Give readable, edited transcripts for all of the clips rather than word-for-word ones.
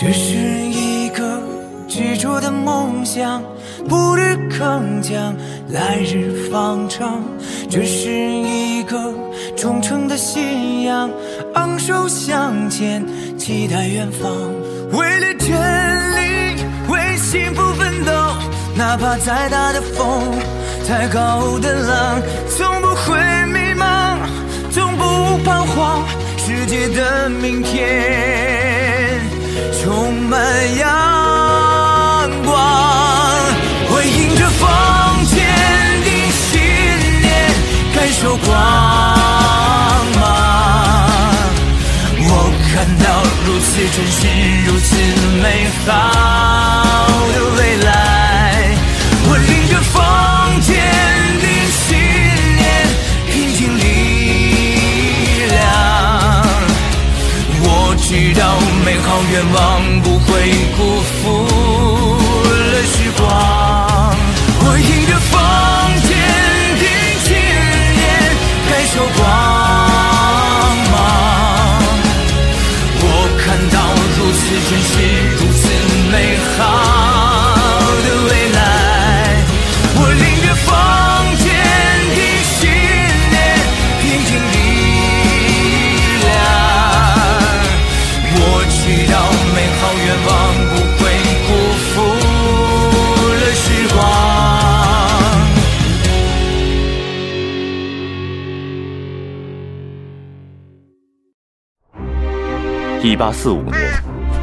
这是一个执着的梦想，不日铿锵，来日方长。这是一个忠诚的信仰，昂首向前，期待远方。为了真理，为幸福奋斗，哪怕再大的风，再高的浪，从不会迷茫，从不彷徨。世界的明天充满阳光，会迎着风坚定信念，感受光芒。我看到如此真实，如此美好的未来。我领着风坚定信念，拼尽力量。我知道美好愿望不会辜负了时光。我迎着风坚定信念，感受光芒。我看到如此真实，如此美好的未来。我领着风坚定信念，拼尽力量。我知道美好愿望不会辜负了时光。1845年，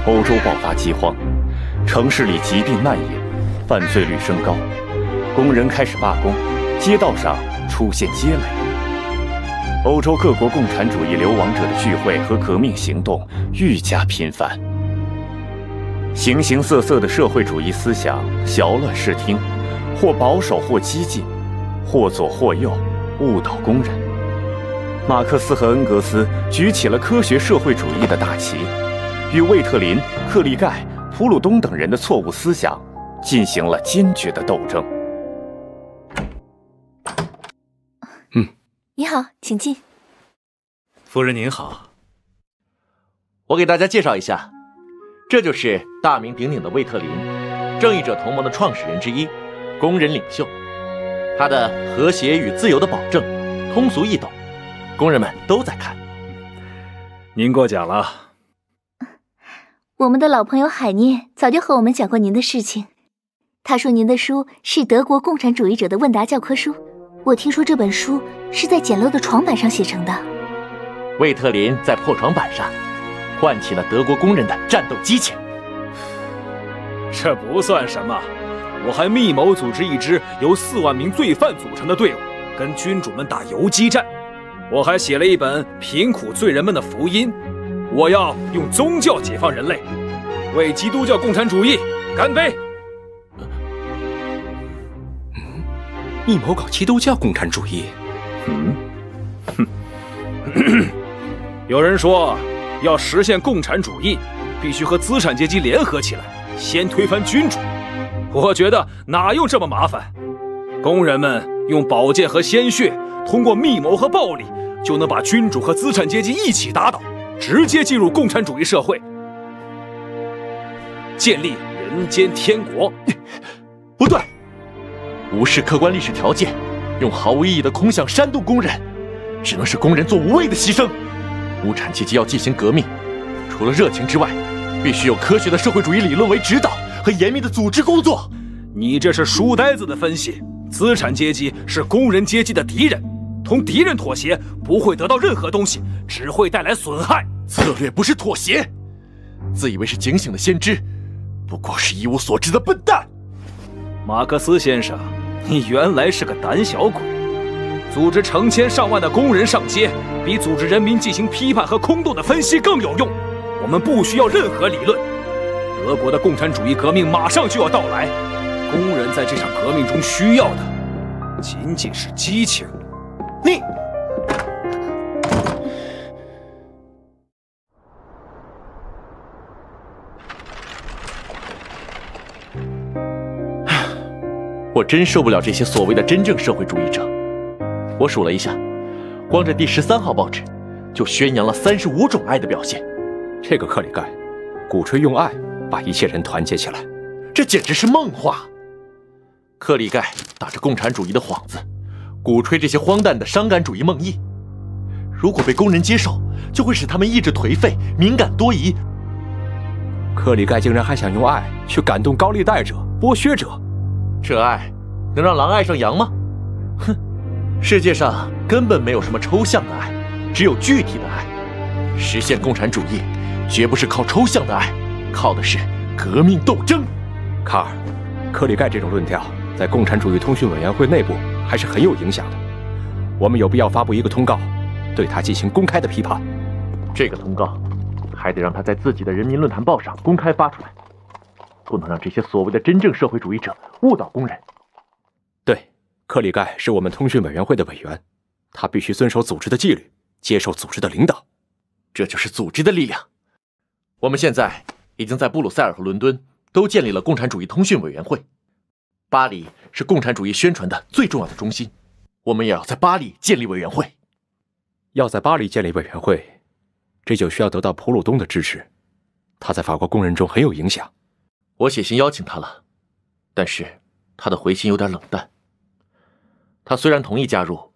欧洲爆发饥荒，城市里疾病蔓延，犯罪率升高，工人开始罢工，街道上出现街垒。欧洲各国共产主义流亡者的聚会和革命行动愈加频繁，形形色色的社会主义思想淆乱视听，或保守或激进，或左或右，误导工人。马克思和恩格斯举起了科学社会主义的大旗，与魏特林、克利盖、普鲁东等人的错误思想进行了坚决的斗争。你好，请进。夫人您好。我给大家介绍一下，这就是大名鼎鼎的魏特林，正义者同盟的创始人之一，工人领袖。他的和谐与自由的保证，通俗易懂，工人们都在看。您过奖了。我们的老朋友海涅早就和我们讲过您的事情，他说您的书是德国共产主义者的问答教科书。我听说这本书是在简陋的床板上写成的。魏特林在破床板上唤起了德国工人的战斗激情。这不算什么，我还密谋组织一支由4万名罪犯组成的队伍，跟君主们打游击战。我还写了一本贫苦罪人们的福音。我要用宗教解放人类，为基督教共产主义干杯！密谋搞基督教共产主义？有人说，要实现共产主义，必须和资产阶级联合起来，先推翻君主。我觉得哪用这么麻烦？工人们用宝剑和鲜血，通过密谋和暴力，就能把君主和资产阶级一起打倒，直接进入共产主义社会，建立人间天国。不对，无视客观历史条件，用毫无意义的空想煽动工人，只能使工人做无谓的牺牲。无产阶级要进行革命，除了热情之外，必须有科学的社会主义理论为指导和严密的组织工作。你这是书呆子的分析。资产阶级是工人阶级的敌人，同敌人妥协不会得到任何东西，只会带来损害。策略不是妥协，自以为是警醒的先知，不过是一无所知的笨蛋。马克思先生，你原来是个胆小鬼。组织成千上万的工人上街，比组织人民进行批判和空洞的分析更有用。我们不需要任何理论。德国的共产主义革命马上就要到来，工人在这场革命中需要的仅仅是激情。你我真受不了这些所谓的真正社会主义者。我数了一下，光这第13号报纸就宣扬了35种爱的表现。这个克里盖鼓吹用爱把一切人团结起来。这简直是梦话！克里盖打着共产主义的幌子，鼓吹这些荒诞的伤感主义梦呓。如果被工人接受，就会使他们意志颓废、敏感多疑。克里盖竟然还想用爱去感动高利贷者、剥削者，这爱能让狼爱上羊吗？哼，世界上根本没有什么抽象的爱，只有具体的爱。实现共产主义，绝不是靠抽象的爱，靠的是革命斗争。卡尔，克里盖这种论调在共产主义通讯委员会内部还是很有影响的。我们有必要发布一个通告，对他进行公开的批判。这个通告还得让他在自己的人民论坛报上公开发出来，不能让这些所谓的真正社会主义者误导工人。对，克里盖是我们通讯委员会的委员，他必须遵守组织的纪律，接受组织的领导。这就是组织的力量。我们现在已经在布鲁塞尔和伦敦都建立了共产主义通讯委员会。巴黎是共产主义宣传的最重要的中心，我们也要在巴黎建立委员会。要在巴黎建立委员会，这就需要得到普鲁东的支持。他在法国工人中很有影响。我写信邀请他了，但是他的回信有点冷淡。他虽然同意加入，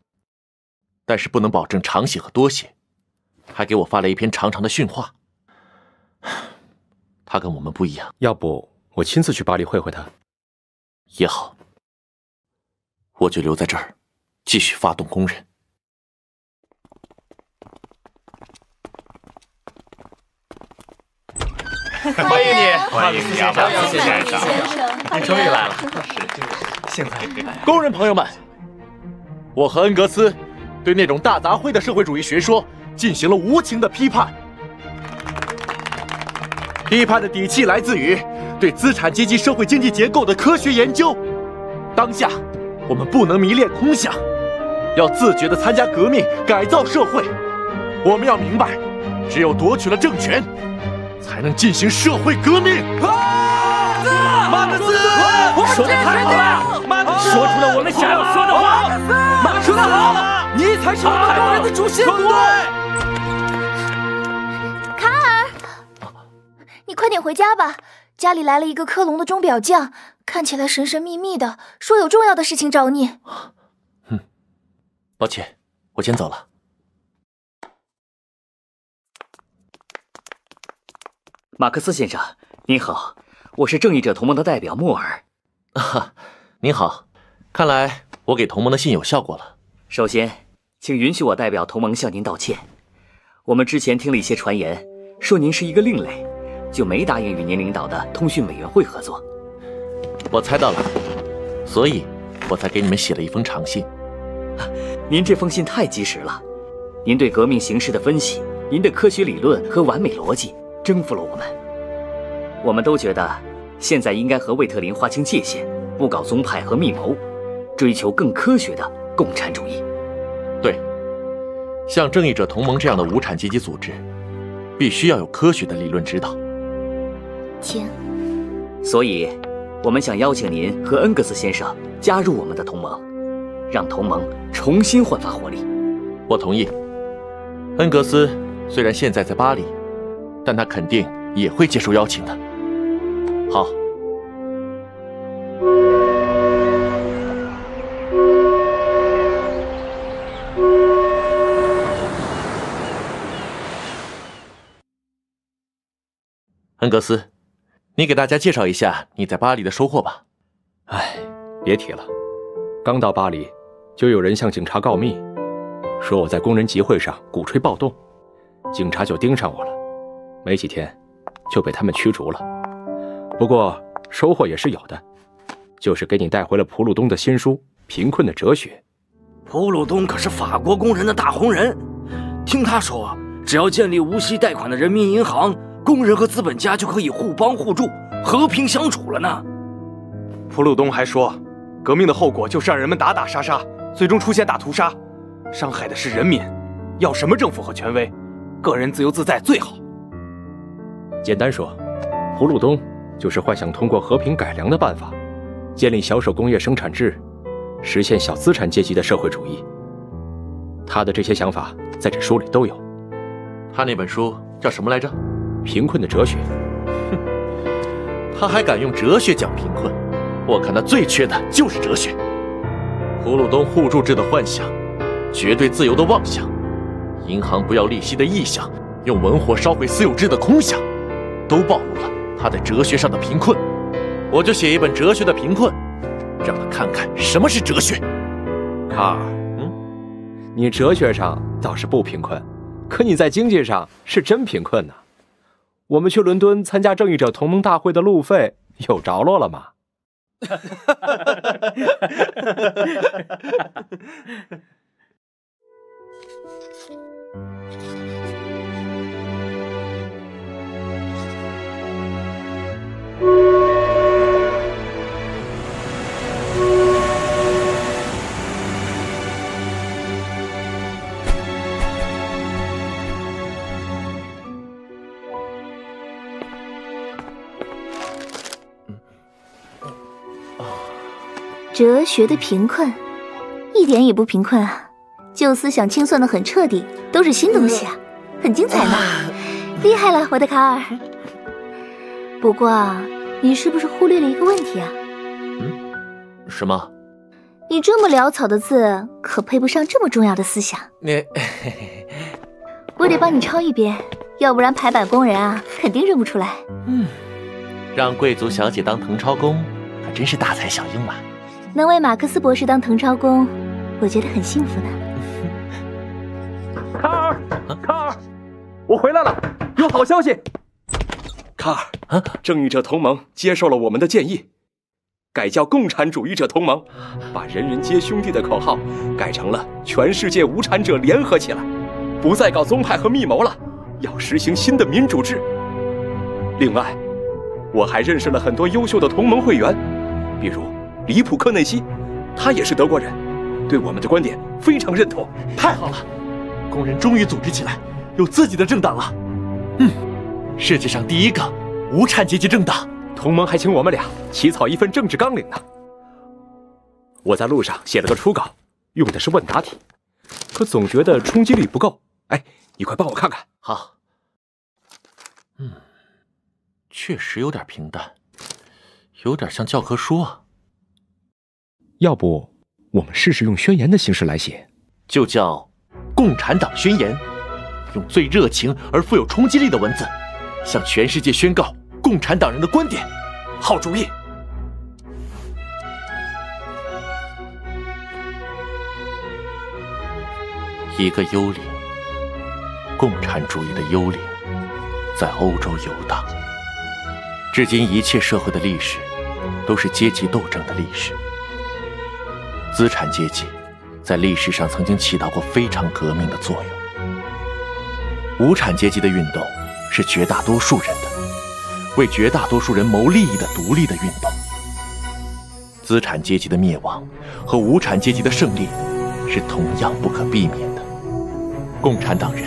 但是不能保证常写和多写，还给我发了一篇长长的训话。他跟我们不一样。要不我亲自去巴黎会会他？也好，我就留在这儿，继续发动工人。欢迎你，欢迎你，先生，你终于来了。现在，工人朋友们，我和恩格斯对那种大杂烩的社会主义学说进行了无情的批判。批判的底气来自于对资产阶级社会经济结构的科学研究。当下，我们不能迷恋空想，要自觉地参加革命，改造社会。我们要明白，只有夺取了政权，才能进行社会革命。马克思，说得太好了，说出了我们想要说的话。马克思，说得好，你才是我们工人的主心骨。卡尔，你快点回家吧，家里来了一个科隆的钟表匠，看起来神神秘秘的，说有重要的事情找你。抱歉，我先走了。马克思先生，您好，我是正义者同盟的代表莫尔。您好，看来我给同盟的信有效果了。首先，请允许我代表同盟向您道歉。我们之前听了一些传言，说您是一个另类，就没答应与您领导的通讯委员会合作。我猜到了，所以我才给你们写了一封长信。您这封信太及时了，您对革命形势的分析，您的科学理论和完美逻辑征服了我们。我们都觉得现在应该和魏特林划清界限，不搞宗派和密谋，追求更科学的共产主义。对，像正义者同盟这样的无产阶级组织，必须要有科学的理论指导。请。所以，我们想邀请您和恩格斯先生加入我们的同盟，让同盟重新焕发活力。我同意。恩格斯虽然现在在巴黎，但他肯定也会接受邀请的。好。恩格斯，你给大家介绍一下你在巴黎的收获吧。唉，别提了，刚到巴黎，就有人向警察告密，说我在工人集会上鼓吹暴动，警察就盯上我了，没几天就被他们驱逐了。不过收获也是有的，就是给你带回了普鲁东的新书《贫困的哲学》。普鲁东可是法国工人的大红人，听他说，只要建立无息贷款的人民银行，工人和资本家就可以互帮互助，和平相处了呢。普鲁东还说，革命的后果就是让人们打打杀杀，最终出现大屠杀，伤害的是人民。要什么政府和权威？个人自由自在最好。简单说，普鲁东就是幻想通过和平改良的办法，建立小手工业生产制，实现小资产阶级的社会主义。他的这些想法在这书里都有。他那本书叫什么来着？贫困的哲学。他还敢用哲学讲贫困，我看他最缺的就是哲学。普鲁东互助制的幻想，绝对自由的妄想，银行不要利息的臆想，用文火烧毁私有制的空想，都暴露了他在哲学上的贫困。我就写一本哲学的贫困，让他看看什么是哲学。卡尔，你哲学上倒是不贫困，可你在经济上是真贫困呢。我们去伦敦参加正义者同盟大会的路费有着落了吗？哲学的贫困，一点也不贫困啊！旧思想清算的很彻底，都是新东西啊，很精彩呢，厉害了，我的卡尔。不过啊，你是不是忽略了一个问题啊？什么？你这么潦草的字，可配不上这么重要的思想。我得帮你抄一遍，要不然排版工人啊，肯定认不出来。让贵族小姐当誊抄工，可真是大材小用嘛。能为马克思博士当誊抄工，我觉得很幸福呢。卡尔，卡尔，我回来了，有好消息。卡尔，正义者同盟接受了我们的建议，改叫共产主义者同盟，把人人皆兄弟的口号改成了全世界无产者联合起来，不再搞宗派和密谋了，要实行新的民主制。另外，我还认识了很多优秀的同盟会员，比如里普克内西，他也是德国人，对我们的观点非常认同。太好了，工人终于组织起来，有自己的政党了。世界上第一个无产阶级政党。同盟还请我们俩起草一份政治纲领呢。我在路上写了个初稿，用的是问答题，可总觉得冲击力不够。哎，你快帮我看看。好。确实有点平淡，有点像教科书啊。要不我们试试用宣言的形式来写，就叫《共产党宣言》，用最热情而富有冲击力的文字，向全世界宣告共产党人的观点。好主意。一个幽灵，共产主义的幽灵，在欧洲游荡。至今一切社会的历史，都是阶级斗争的历史。资产阶级在历史上曾经起到过非常革命的作用。无产阶级的运动是绝大多数人的，为绝大多数人谋利益的独立的运动。资产阶级的灭亡和无产阶级的胜利是同样不可避免的。共产党人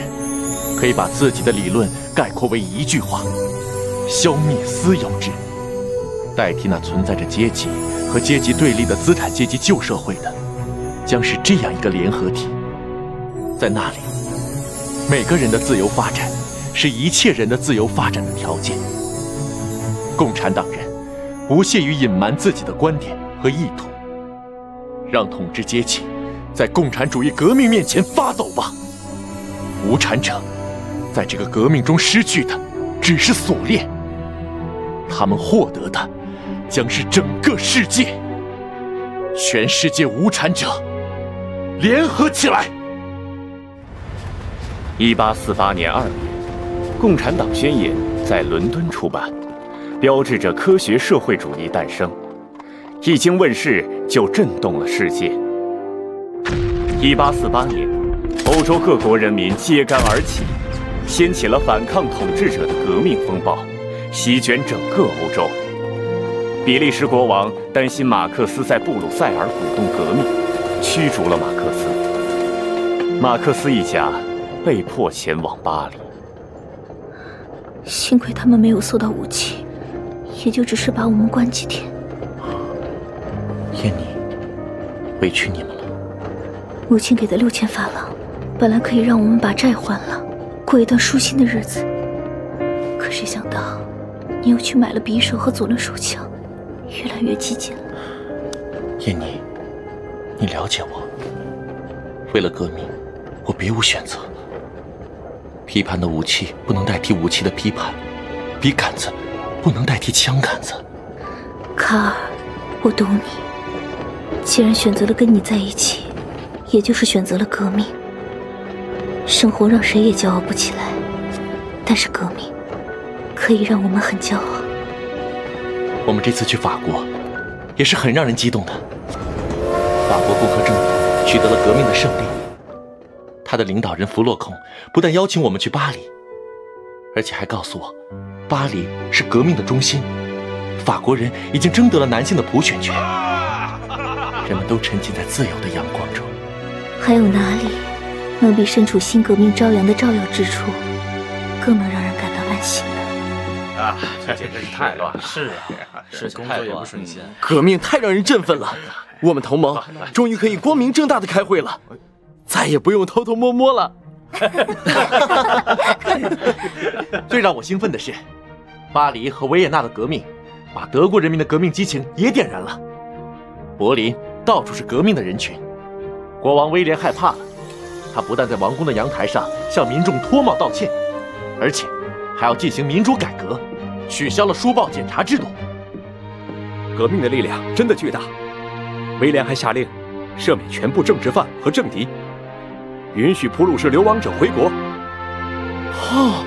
可以把自己的理论概括为一句话：消灭私有制。代替那存在着阶级和阶级对立的资产阶级旧社会的，将是这样一个联合体。在那里，每个人的自由发展是一切人的自由发展的条件。共产党人不屑于隐瞒自己的观点和意图，让统治阶级在共产主义革命面前发抖吧。无产者在这个革命中失去的只是锁链，他们获得的将是整个世界。全世界无产者联合起来。1848年2月，《共产党宣言》在伦敦出版，标志着科学社会主义诞生。一经问世，就震动了世界。1848年，欧洲各国人民揭竿而起，掀起了反抗统治者的革命风暴，席卷整个欧洲。比利时国王担心马克思在布鲁塞尔鼓动革命，驱逐了马克思。马克思一家被迫前往巴黎。幸亏他们没有搜到武器，也就只是把我们关几天。燕妮，委屈你们了。母亲给的6000法郎，本来可以让我们把债还了，过一段舒心的日子。可谁想到，你又去买了匕首和左轮手枪，越来越激进了。燕妮，你了解我。为了革命，我别无选择。批判的武器不能代替武器的批判，笔杆子不能代替枪杆子。卡尔，我懂你。既然选择了跟你在一起，也就是选择了革命。生活让谁也骄傲不起来，但是革命可以让我们很骄傲。我们这次去法国，也是很让人激动的。法国共和政府取得了革命的胜利，他的领导人弗洛孔不但邀请我们去巴黎，而且还告诉我，巴黎是革命的中心，法国人已经争得了男性的普选权，人们都沉浸在自由的阳光中。还有哪里能比身处新革命朝阳的照耀之处，更能让人感到安心呢？啊，这简直是太乱了！是啊，事情太不顺心。革命太让人振奋了，我们同盟终于可以光明正大的开会了，再也不用偷偷摸摸了。最让我兴奋的是，巴黎和维也纳的革命，把德国人民的革命激情也点燃了。柏林到处是革命的人群，国王威廉害怕了，他不但在王宫的阳台上向民众脱帽道歉，而且还要进行民主改革，取消了书报检查制度。革命的力量真的巨大。威廉还下令赦免全部政治犯和政敌，允许普鲁士流亡者回国。哦，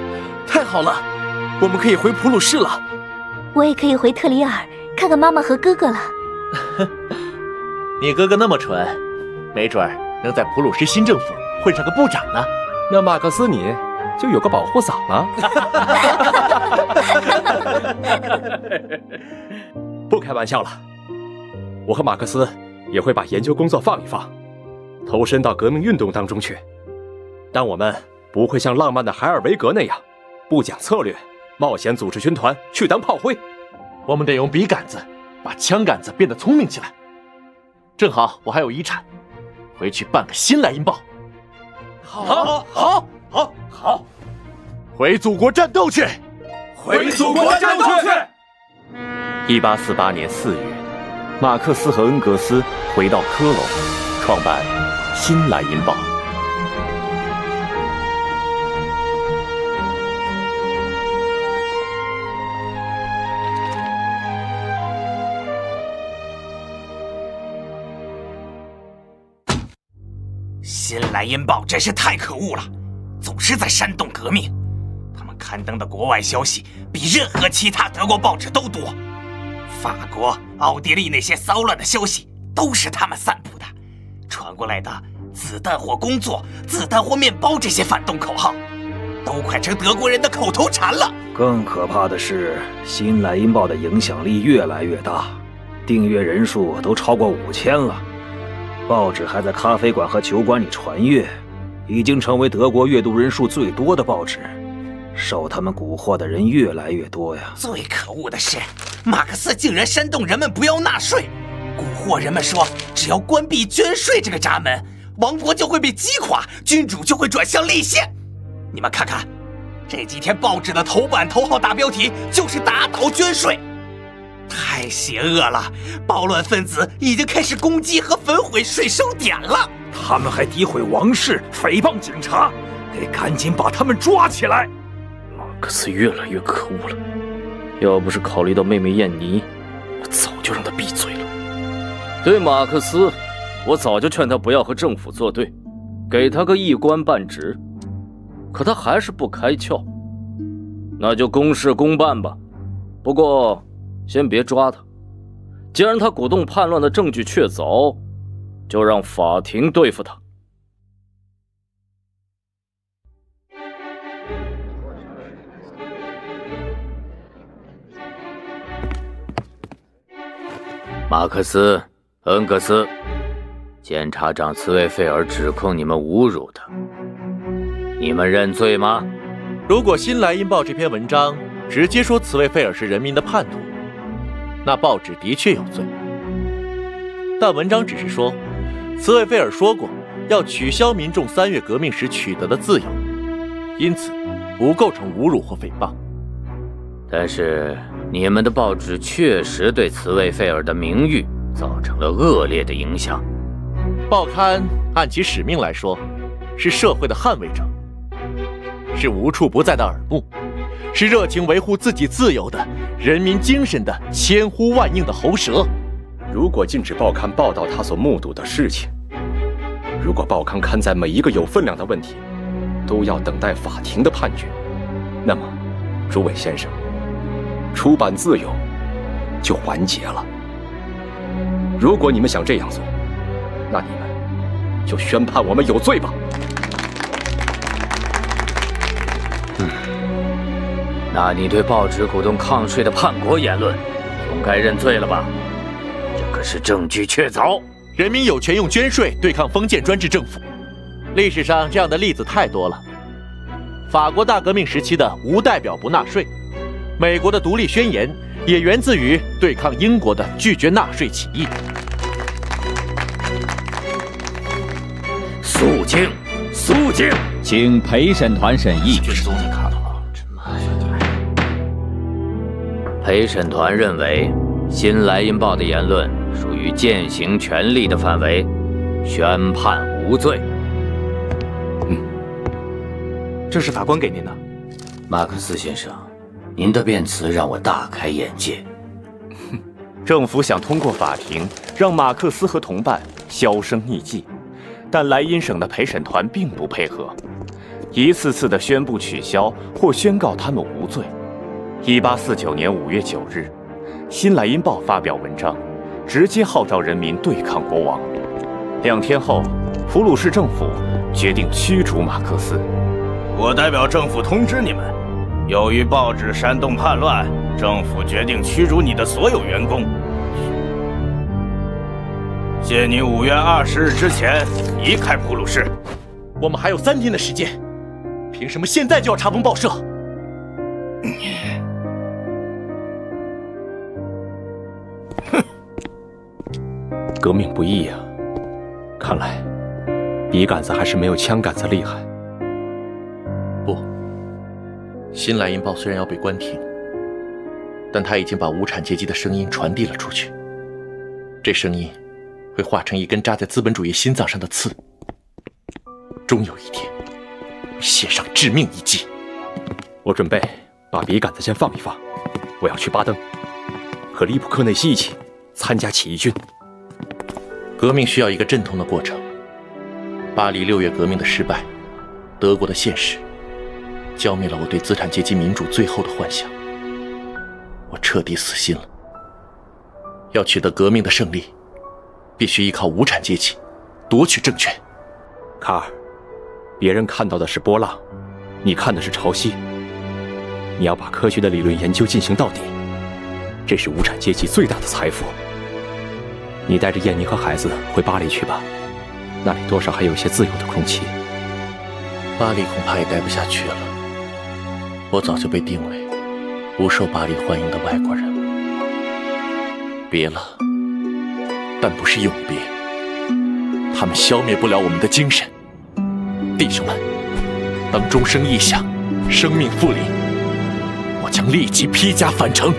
太好了，我们可以回普鲁士了。我也可以回特里尔看看妈妈和哥哥了。你哥哥那么蠢，没准儿能在普鲁士新政府混上个部长呢。那马克思你就有个保护伞了。不开玩笑了，我和马克思也会把研究工作放一放，投身到革命运动当中去。但我们不会像浪漫的海尔维格那样，不讲策略，冒险组织军团去当炮灰。我们得用笔杆子把枪杆子变得聪明起来。正好我还有遗产，回去办个新莱茵报。好，回祖国战斗去！回祖国战斗去！1848年4月，马克思和恩格斯回到科隆，创办《新莱茵报》。新莱茵报真是太可恶了，总是在煽动革命。他们刊登的国外消息比任何其他德国报纸都多。法国、奥地利那些骚乱的消息都是他们散布的，传过来的子弹或工作、子弹或面包这些反动口号，都快成德国人的口头禅了。更可怕的是，新莱茵报的影响力越来越大，订阅人数都超过5000了。报纸还在咖啡馆和酒馆里传阅，已经成为德国阅读人数最多的报纸。受他们蛊惑的人越来越多呀！最可恶的是，马克思竟然煽动人们不要纳税，蛊惑人们说，只要关闭捐税这个闸门，王国就会被击垮，君主就会转向立宪。你们看看，这几天报纸的头版头号大标题就是打倒捐税。太邪恶了！暴乱分子已经开始攻击和焚毁税收点了。他们还诋毁王室，诽谤警察，得赶紧把他们抓起来。马克思越来越可恶了，要不是考虑到妹妹燕妮，我早就让他闭嘴了。对马克思，我早就劝他不要和政府作对，给他个一官半职，可他还是不开窍。那就公事公办吧，不过先别抓他，既然他鼓动叛乱的证据确凿，就让法庭对付他。马克思、恩格斯，检察长茨韦费尔指控你们侮辱他，你们认罪吗？如果《新莱茵报》这篇文章直接说茨韦费尔是人民的叛徒，那报纸的确有罪。但文章只是说，茨韦费尔说过要取消民众3月革命时取得的自由，因此不构成侮辱或诽谤。但是你们的报纸确实对茨维费尔的名誉造成了恶劣的影响。报刊按其使命来说，是社会的捍卫者，是无处不在的耳目，是热情维护自己自由的人民精神的千呼万应的喉舌。如果禁止报刊报道他所目睹的事情，如果报刊刊载每一个有分量的问题都要等待法庭的判决，那么诸位先生，出版自由就完结了。如果你们想这样做，那你们就宣判我们有罪吧。那你对报纸鼓动抗税的叛国言论，总该认罪了吧？这可是证据确凿。人民有权用捐税对抗封建专制政府，历史上这样的例子太多了。法国大革命时期的无代表不纳税，美国的独立宣言也源自于对抗英国的拒绝纳税起义。肃静，肃静，请陪审团审议。陪审团认为，《新莱茵报》的言论属于践行权力的范围，宣判无罪。这是法官给您的。马克思先生，您的辩词让我大开眼界。政府想通过法庭让马克思和同伴销声匿迹，但莱茵省的陪审团并不配合，一次次的宣布取消或宣告他们无罪。1849年5月9日，《新莱茵报》发表文章，直接号召人民对抗国王。2天后，普鲁士政府决定驱逐马克思。我代表政府通知你们，由于报纸煽动叛乱，政府决定驱逐你的所有员工。限你5月20日之前离开普鲁士。我们还有3天的时间，凭什么现在就要查封报社？革命不易啊，看来笔杆子还是没有枪杆子厉害。不，新莱茵报虽然要被关停，但它已经把无产阶级的声音传递了出去。这声音会化成一根扎在资本主义心脏上的刺，终有一天写上致命一击。我准备把笔杆子先放一放，我要去巴登，和利普克内西一起参加起义军。革命需要一个阵痛的过程。巴黎6月革命的失败，德国的现实，浇灭了我对资产阶级民主最后的幻想。我彻底死心了。要取得革命的胜利，必须依靠无产阶级夺取政权。卡尔，别人看到的是波浪，你看的是潮汐。你要把科学的理论研究进行到底，这是无产阶级最大的财富。你带着燕妮和孩子回巴黎去吧，那里多少还有一些自由的空气。巴黎恐怕也待不下去了，我早就被定为不受巴黎欢迎的外国人了。别了，但不是永别。他们消灭不了我们的精神。弟兄们，当钟声一响，生命复临，我将立即披甲返程。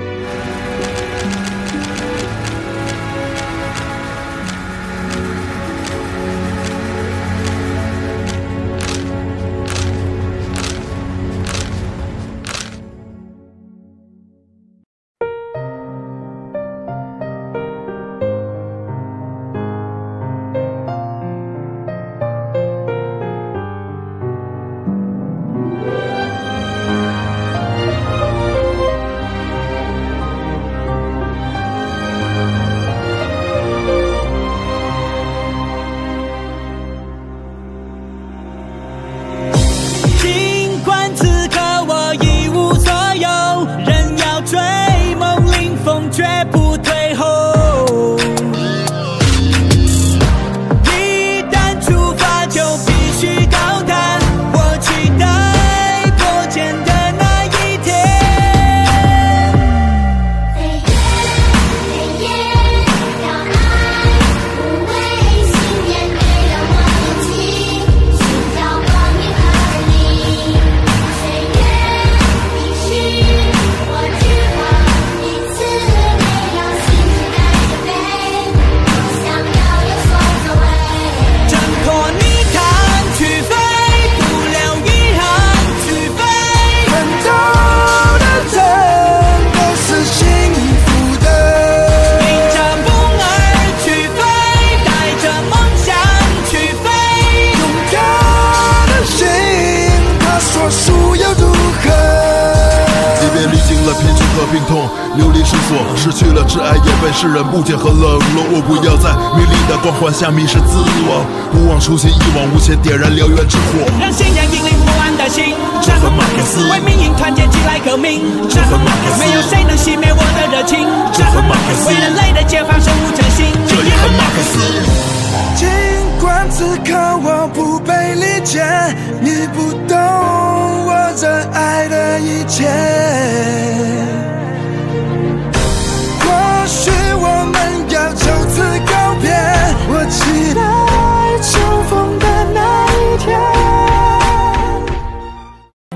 病痛，流离失所，失去了挚爱，也被世人不解和冷落。我不要在名利的光环下迷失自我，不忘初心，一往无前，点燃燎原之火，让信仰引领不安的心。这很马克思，为民营团结起来革命。这很马克思，没有谁能熄灭我的热情。这很马克思，为人类的解放生无真心。这也很马克思。尽管此刻我不被理解，你不懂我热爱的一切。或许我们要就此告别，我期待重逢的那一天。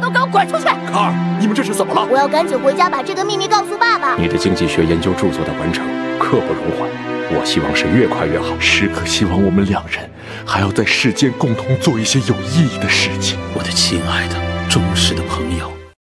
都给我滚出去！卡尔，你们这是怎么了？我要赶紧回家把这个秘密告诉爸爸。你的经济学研究著作的完成刻不容缓，我希望是越快越好。时刻希望我们两人还要在世间共同做一些有意义的事情。我的亲爱的、忠实的朋友。